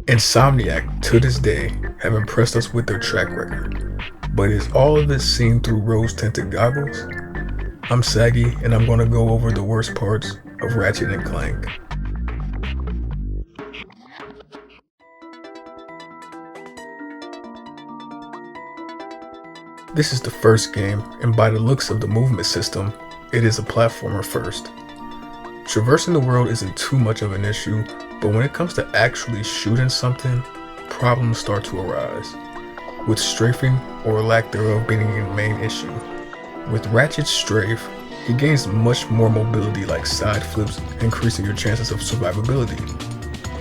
Insomniac, to this day, have impressed us with their track record. But is all of it seen through rose-tinted goggles? I'm Saggy, and I'm going to go over the worst parts of Ratchet and Clank. This is the first game, and by the looks of the movement system, it is a platformer first. Traversing the world isn't too much of an issue, but when it comes to actually shooting something, problems start to arise, with strafing or lack thereof being the main issue. With Ratchet's strafe, he gains much more mobility like side flips, increasing your chances of survivability.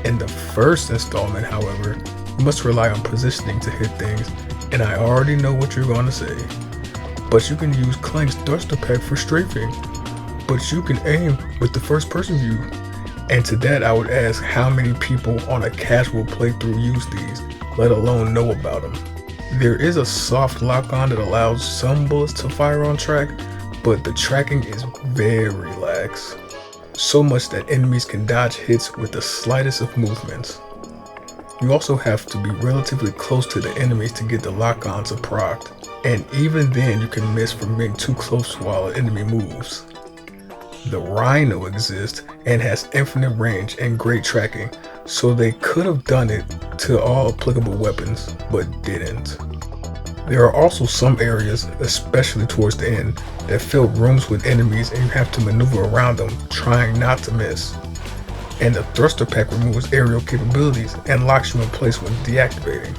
In the first installment, however, you must rely on positioning to hit things, and I already know what you're going to say. But you can use Clank's thruster pack for strafing, but you can aim with the first person view. And to that I would ask how many people on a casual playthrough use these, let alone know about them. There is a soft lock-on that allows some bullets to fire on track, but the tracking is very lax. So much that enemies can dodge hits with the slightest of movements. You also have to be relatively close to the enemies to get the lock-ons procced, and even then you can miss from being too close while an enemy moves. The Rhino exists and has infinite range and great tracking, so they could have done it to all applicable weapons, but didn't. There are also some areas, especially towards the end, that fill rooms with enemies and you have to maneuver around them, trying not to miss. And the thruster pack removes aerial capabilities and locks you in place when deactivating.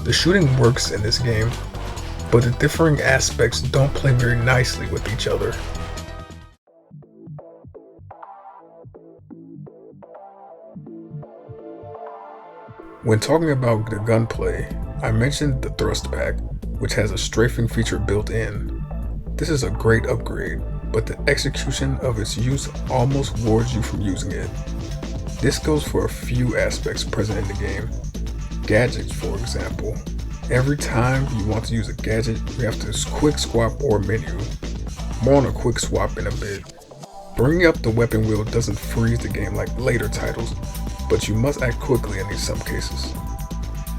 The shooting works in this game, but the differing aspects don't play very nicely with each other. When talking about the gunplay, I mentioned the thrust pack, which has a strafing feature built in. This is a great upgrade, but the execution of its use almost wards you from using it. This goes for a few aspects present in the game. Gadgets, for example. Every time you want to use a gadget, you have to quick swap or menu. More on a quick swap in a bit. Bringing up the weapon wheel doesn't freeze the game like later titles, but you must act quickly in some cases.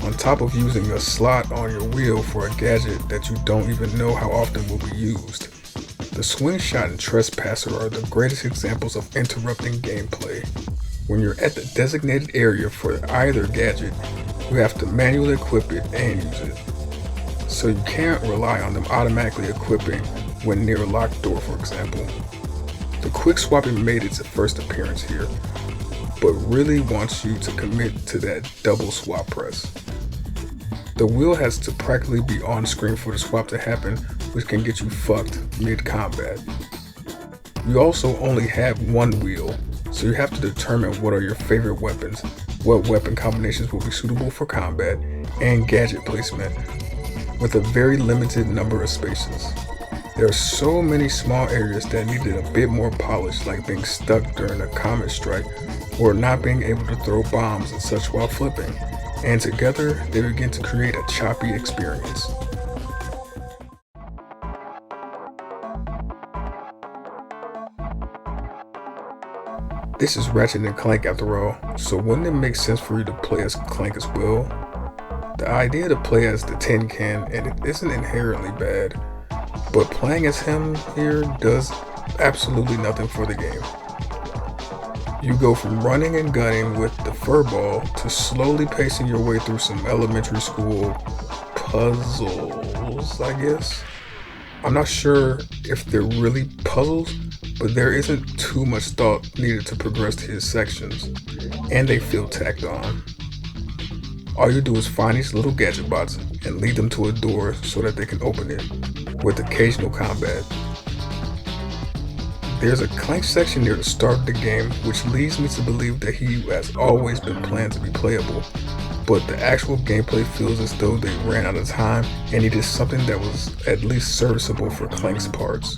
On top of using a slot on your wheel for a gadget that you don't even know how often will be used. The swing shot and trespasser are the greatest examples of interrupting gameplay. When you're at the designated area for either gadget, you have to manually equip it and use it. So you can't rely on them automatically equipping when near a locked door, for example. The quick swapping made its first appearance here, but really wants you to commit to that double swap press. The wheel has to practically be on screen for the swap to happen, which can get you fucked mid-combat. You also only have one wheel, so you have to determine what are your favorite weapons, what weapon combinations will be suitable for combat, and gadget placement, with a very limited number of spaces. There are so many small areas that needed a bit more polish, like being stuck during a comet strike, or not being able to throw bombs and such while flipping, and together they begin to create a choppy experience. This is Ratchet and Clank after all, so wouldn't it make sense for you to play as Clank as well? The idea to play as the tin can, and it isn't inherently bad, but playing as him here does absolutely nothing for the game. You go from running and gunning with the furball to slowly pacing your way through some elementary school puzzles, I guess. I'm not sure if they're really puzzles, but there isn't too much thought needed to progress to his sections, and they feel tacked on. All you do is find these little gadget bots and lead them to a door so that they can open it, with occasional combat. There's a Clank section near the start of the game which leads me to believe that he has always been planned to be playable, but the actual gameplay feels as though they ran out of time and needed something that was at least serviceable for Clank's parts.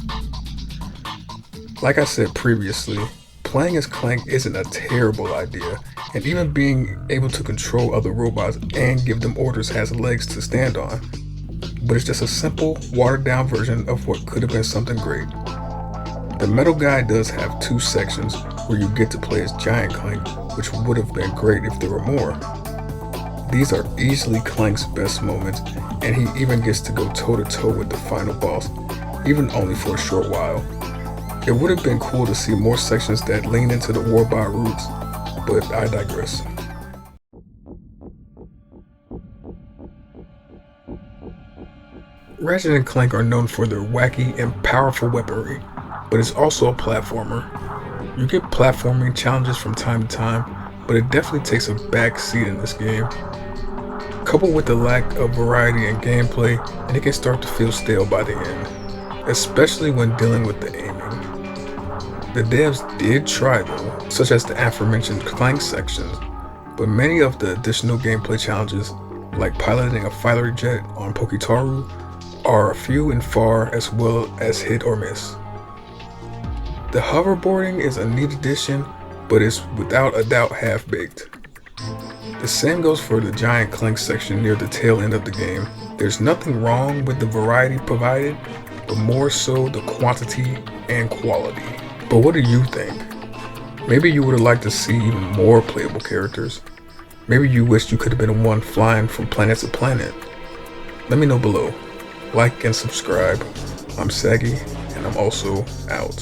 Like I said previously, playing as Clank isn't a terrible idea, and even being able to control other robots and give them orders has legs to stand on, but it's just a simple, watered down version of what could have been something great. The Metal Guy does have two sections where you get to play as Giant Clank, which would have been great if there were more. These are easily Clank's best moments, and he even gets to go toe-to-toe with the final boss, even only for a short while. It would have been cool to see more sections that lean into the Warbot roots, but I digress. Ratchet and Clank are known for their wacky and powerful weaponry, but it's also a platformer. You get platforming challenges from time to time, but it definitely takes a back seat in this game. Coupled with the lack of variety in gameplay, and it can start to feel stale by the end, especially when dealing with the aiming. The devs did try though, such as the aforementioned Clank sections, but many of the additional gameplay challenges, like piloting a fighter jet on Pokitaru, are few and far as well as hit or miss. The hoverboarding is a neat addition, but it's without a doubt half-baked. The same goes for the giant Clank section near the tail end of the game. There's nothing wrong with the variety provided, but more so the quantity and quality. But what do you think? Maybe you would have liked to see even more playable characters. Maybe you wished you could have been one flying from planet to planet. Let me know below. Like and subscribe. I'm Saggy, and I'm also out.